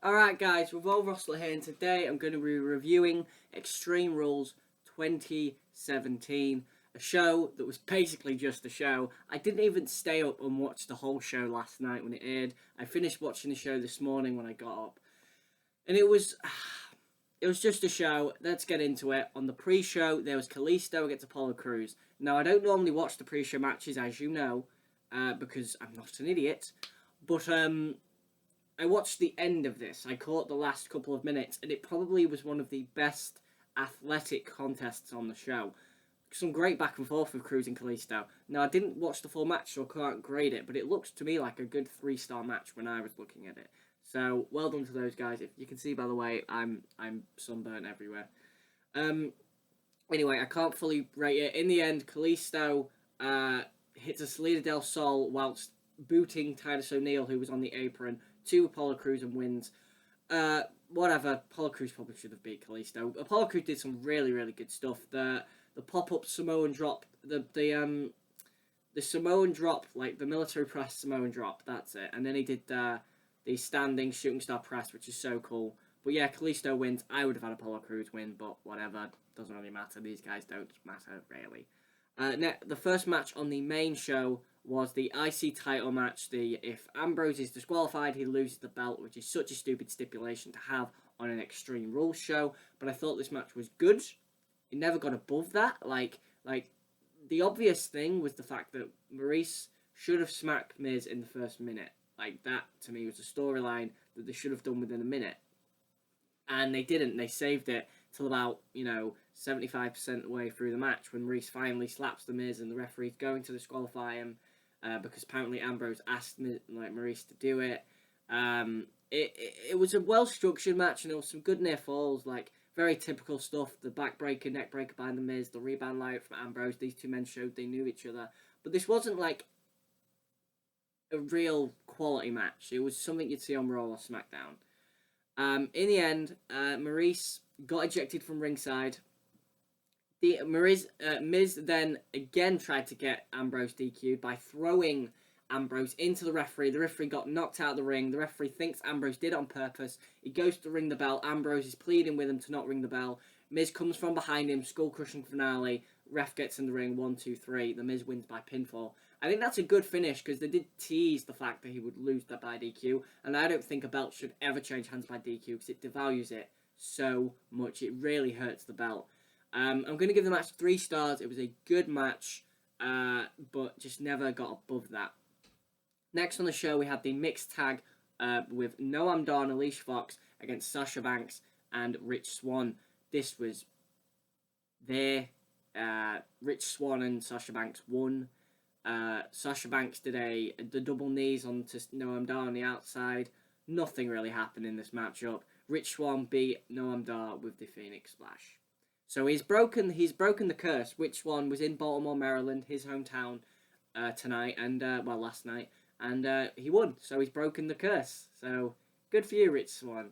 Alright guys, Revolve Rustler here, and today I'm going to be reviewing Extreme Rules 2017, a show that was basically just a show. I didn't even stay up and watch the whole show last night when it aired. I finished watching the show this morning when I got up. And it was just a show. Let's get into it. On the pre-show, there was Kalisto against Apollo Crews. Now, I don't normally watch the pre-show matches, as you know, because I'm not an idiot. But, I watched the end of this. I caught the last couple of minutes, and it probably was one of the best athletic contests on the show. Some great back and forth with Crews and Kalisto. Now, I didn't watch the full match, so I can't grade it, but it looks to me like a good 3-star match when I was looking at it. So, well done to those guys. If you can see, by the way, I'm sunburnt everywhere. Anyway, I can't fully rate it. In the end, Kalisto hits a Salida del Sol whilst booting Titus O'Neil, who was on the apron, to Apollo Crews and wins. Whatever. Apollo Crews probably should have beat Kalisto. Apollo Crews did some really, really good stuff. The pop-up Samoan drop, the Samoan drop, like the military press Samoan drop, that's it. And then he did the standing shooting star press, which is so cool. But yeah, Kalisto wins. I would have had Apollo Crews win, but whatever. Doesn't really matter. These guys don't matter, really. The first match on the main show was the IC title match. If Ambrose is disqualified, he loses the belt, which is such a stupid stipulation to have on an Extreme Rules show. But I thought this match was good. It never got above that. Like the obvious thing was the fact that Maurice should have smacked Miz in the first minute. Like, that, to me, was a storyline that they should have done within a minute. And they didn't. They saved it till about, 75% of the way through the match when Maurice finally slaps the Miz and the referee's going to disqualify him because apparently Ambrose asked Maurice to do it. It was a well-structured match, and there was some good near falls, like very typical stuff. The backbreaker, neckbreaker by the Miz, the rebound light from Ambrose. These two men showed they knew each other. But this wasn't like a real quality match. It was something you'd see on Raw or SmackDown. In the end, Maurice got ejected from ringside. Miz then again tried to get Ambrose DQ'd by throwing Ambrose into the referee. The referee got knocked out of the ring. The referee thinks Ambrose did it on purpose. He goes to ring the bell. Ambrose is pleading with him to not ring the bell. Miz comes from behind him, skull-crushing finale. Ref gets in the ring, 1, 2, 3. The Miz wins by pinfall. I think that's a good finish because they did tease the fact that he would lose that by DQ, and I don't think a belt should ever change hands by DQ because it devalues it so much. It really hurts the belt. I'm going to give the match 3 stars. It was a good match, but just never got above that. Next on the show, we had the mixed tag with Noam Dar and Alicia Fox against Sasha Banks and Rich Swann. This was there. Rich Swann and Sasha Banks won. Sasha Banks did the double knees onto Noam Dar on the outside. Nothing really happened in this matchup. Rich Swann beat Noam Dar with the Phoenix Splash. So he's broken the curse. Rich Swann was in Baltimore, Maryland, his hometown, tonight, and last night, and he won. So he's broken the curse. So good for you, Rich Swann.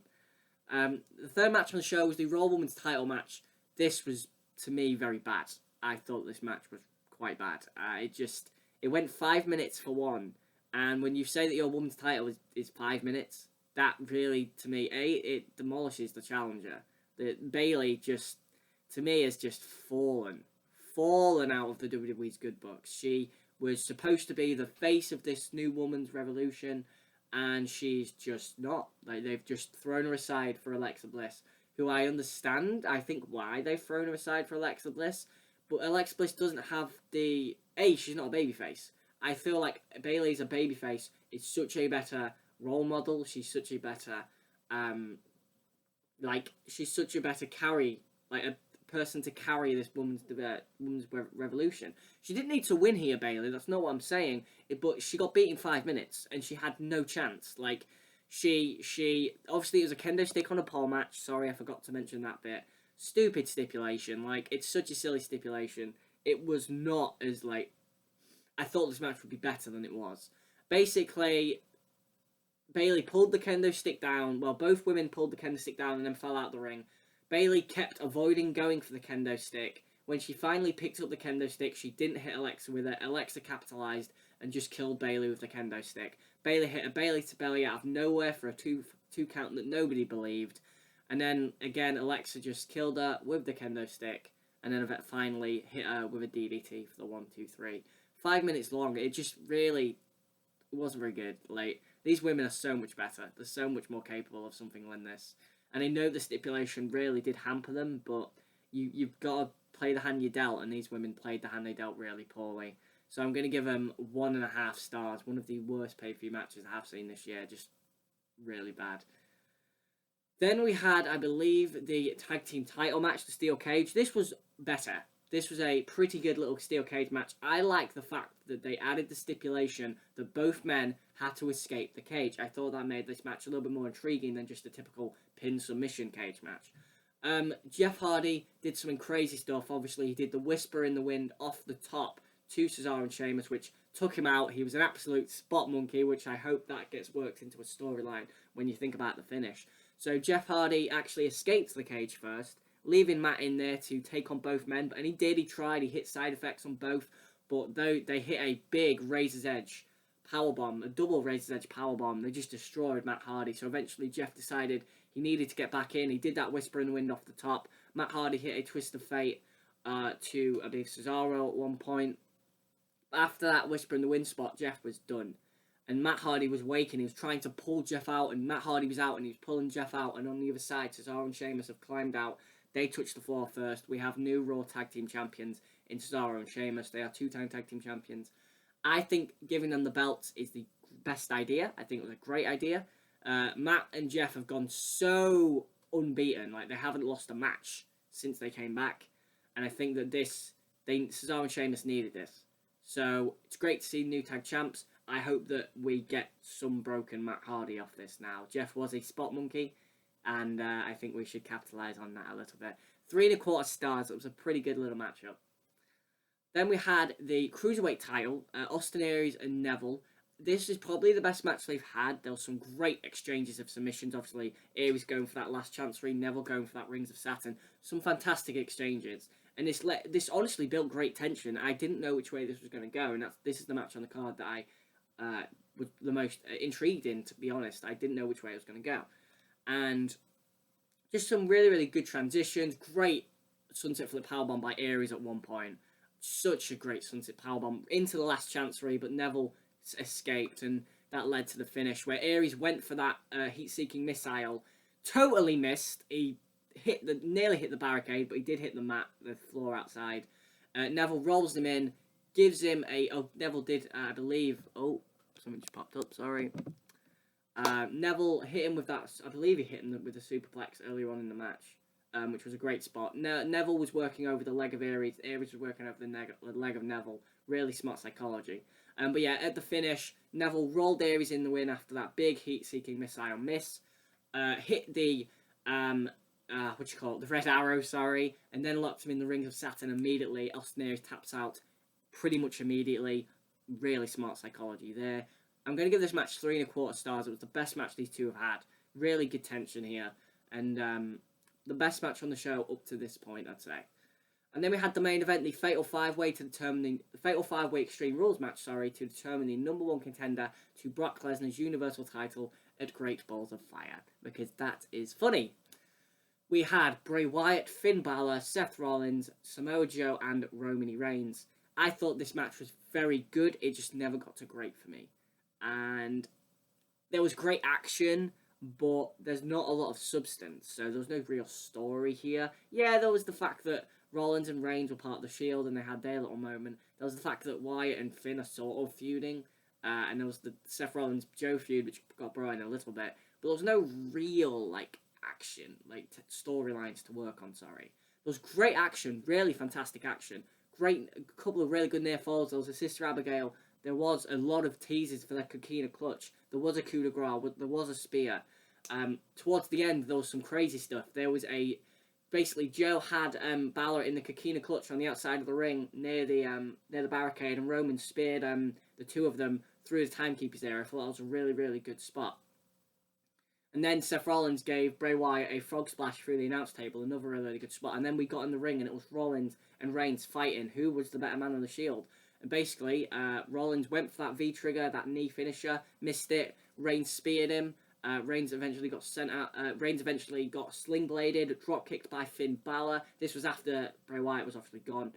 The third match on the show was the Raw Women's title match. This was, to me, very bad. I thought this match was quite bad. It went 5 minutes for one, and when you say that your women's title is 5 minutes, that really, to me, it demolishes the challenger. Bayley just, to me, has just fallen out of the WWE's good books. She was supposed to be the face of this new woman's revolution, and she's just not. Like, they've just thrown her aside for Alexa Bliss, who I understand. I think why they've thrown her aside for Alexa Bliss, but Alexa Bliss doesn't have she's not a babyface. I feel like Bayley's a babyface. It's such a better role model. She's such a better, she's such a better carry, like a person to carry this women's revolution. She didn't need to win here, Bayley. That's not what I'm saying. But she got beat in 5 minutes, and she had no chance. Like, she obviously it was a kendo stick on a pole match. Sorry, I forgot to mention that bit. Stupid stipulation. Like, it's such a silly stipulation. It was not as, I thought this match would be better than it was. Basically, Bayley pulled the kendo stick down. Well, both women pulled the kendo stick down and then fell out the ring. Bayley kept avoiding going for the kendo stick. When she finally picked up the kendo stick, she didn't hit Alexa with it. Alexa capitalized and just killed Bayley with the kendo stick. Bayley hit a Bayley to belly out of nowhere for a 2 2 count that nobody believed. And then, again, Alexa just killed her with the kendo stick. And then finally hit her with a DDT for the 1, 2, 3. 5 minutes long. It just really wasn't very good. Like, these women are so much better. They're so much more capable of something like this. And I know the stipulation really did hamper them, but you've got to play the hand you dealt, and these women played the hand they dealt really poorly. So I'm going to give them 1.5 stars. One of the worst pay-per-view matches I have seen this year. Just really bad. Then we had, I believe, the tag team title match, the steel cage. This was better. This was a pretty good little steel cage match. I like the fact that they added the stipulation that both men had to escape the cage. I thought that made this match a little bit more intriguing than just a typical pin submission cage match. Jeff Hardy did some crazy stuff. Obviously, he did the whisper in the wind off the top to Cesaro and Sheamus, which took him out. He was an absolute spot monkey, which I hope that gets worked into a storyline when you think about the finish. So Jeff Hardy actually escaped the cage first, leaving Matt in there to take on both men. And he did, he tried, he hit side effects on both. But though they hit a big Razor's Edge powerbomb, a double Razor's Edge powerbomb, they just destroyed Matt Hardy. So eventually Jeff decided he needed to get back in. He did that whisper in the wind off the top. Matt Hardy hit a twist of fate to, I believe, Cesaro at one point. After that whisper in the wind spot, Jeff was done. And Matt Hardy was waking. He was trying to pull Jeff out, and Matt Hardy was out, and he was pulling Jeff out. And on the other side, Cesaro and Sheamus have climbed out. They touched the floor first. We have new Raw Tag Team Champions in Cesaro and Sheamus. They are 2-time Tag Team Champions. I think giving them the belts is the best idea. I think it was a great idea. Matt and Jeff have gone so unbeaten. Like, they haven't lost a match since they came back. And I think that Cesaro and Sheamus needed this. So, it's great to see new tag champs. I hope that we get some broken Matt Hardy off this now. Jeff was a spot monkey, and I think we should capitalise on that a little bit. 3.25 stars. It was a pretty good little matchup. Then we had the Cruiserweight title, Austin Aries and Neville. This is probably the best match they've had. There were some great exchanges of submissions. Obviously, Aries going for that last chancery, Neville going for that Rings of Saturn. Some fantastic exchanges. And this honestly built great tension. I didn't know which way this was going to go, and this is the match on the card that I was the most intrigued in, to be honest. I didn't know which way it was going to go. And just some really, really good transitions. Great sunset flip powerbomb by Aries at one point. Such a great sunset powerbomb into the last chancery, but Neville escaped, and that led to the finish where Aries went for that heat-seeking missile. Totally missed. He nearly hit the barricade, but he did hit the floor outside. Neville rolls him in, gives him Neville did, I believe, something just popped up, sorry. Neville hit him with that, I believe he hit him with a superplex earlier on in the match, which was a great spot. Neville was working over the leg of Aries, Aries was working over the leg of Neville. Really smart psychology. But yeah, at the finish, Neville rolled Aries in the win after that big heat-seeking missile miss. Hit the the Red Arrow, sorry, and then locked him in the Rings of Saturn immediately. Austin Aries taps out pretty much immediately. Really smart psychology there. I'm going to give this match 3.25 stars. It was the best match these two have had. Really good tension here. And the best match on the show up to this point, I'd say. And then we had the main event, the Fatal 5-Way Extreme Rules match, to determine the number 1 contender to Brock Lesnar's Universal title at Great Balls of Fire. Because that is funny. We had Bray Wyatt, Finn Balor, Seth Rollins, Samoa Joe, and Roman Reigns. I thought this match was very good. It just never got to great for me. And there was great action, but there's not a lot of substance. So there was no real story here. Yeah, there was the fact that Rollins and Reigns were part of the Shield and they had their little moment. There was the fact that Wyatt and Finn are sort of feuding. And there was the Seth Rollins-Joe feud, which got brought in a little bit. But there was no real, action, storylines to work on, There was great action, really fantastic action. A couple of really good near falls. There was a Sister Abigail. There was a lot of teases for the Coquina Clutch. There was a coup de grace. There was a spear. Towards the end, there was some crazy stuff. There was basically Joe had Balor in the Coquina Clutch on the outside of the ring near the barricade, and Roman speared the two of them through the timekeepers there. I thought that was a really, really good spot. And then Seth Rollins gave Bray Wyatt a frog splash through the announce table, another really good spot. And then we got in the ring, and it was Rollins and Reigns fighting who was the better man on the Shield. And basically, Rollins went for that V-trigger, that knee finisher, missed it. Reigns speared him. Reigns eventually got sent out. Reigns eventually got sling bladed, drop kicked by Finn Balor. This was after Bray Wyatt was obviously gone.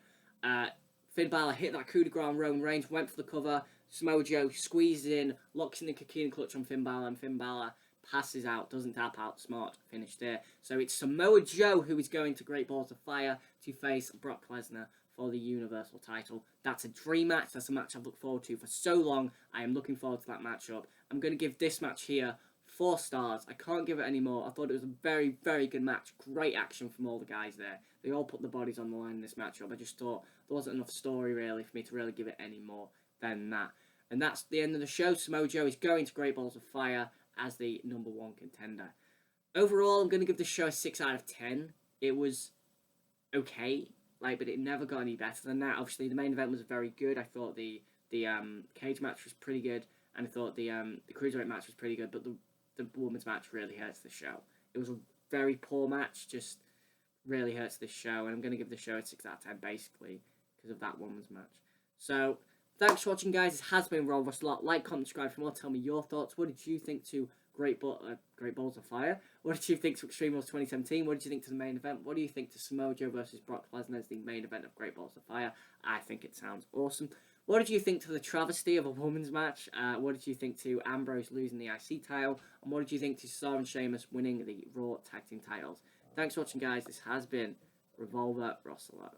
Finn Balor hit that coup de grace on Roman Reigns, went for the cover. Samoa Joe squeezes in, locks in the coquina clutch on Finn Balor, and Finn Balor passes out, doesn't tap out. Smart finish there. So it's Samoa Joe who is going to Great Balls of Fire to face Brock Lesnar for the Universal title. That's a dream match. That's a match I've looked forward to for so long. I am looking forward to that matchup. I'm going to give this match here 4 stars. I can't give it any more. I thought it was a very, very good match. Great action from all the guys there. They all put the bodies on the line in this matchup. I just thought there wasn't enough story, really, for me to really give it any more than that. And that's the end of the show. Samoa Joe is going to Great Balls of Fire as the #1 contender. Overall, I'm going to give this show a 6 out of 10. It was okay, but it never got any better than that. Obviously, the main event was very good. I thought the cage match was pretty good, and I thought the cruiserweight match was pretty good, but the women's match really hurts the show. It was a very poor match, just really hurts this show, and I'm going to give the show a 6 out of 10, basically, because of that women's match. So, thanks for watching, guys. This has been Raw Wrestle Lot. Like, comment, subscribe for more. Tell me your thoughts. What did you think to Great Balls of Fire? What did you think to Extreme Rules 2017? What did you think to the main event? What do you think to Samoa Joe versus Brock Lesnar as the main event of Great Balls of Fire? I think it sounds awesome. What did you think to the travesty of a women's match? What did you think to Ambrose losing the IC title? And what did you think to Cesaro and Sheamus winning the Raw Tag Team titles? Thanks for watching, guys. This has been Revolver Wrestle Lot.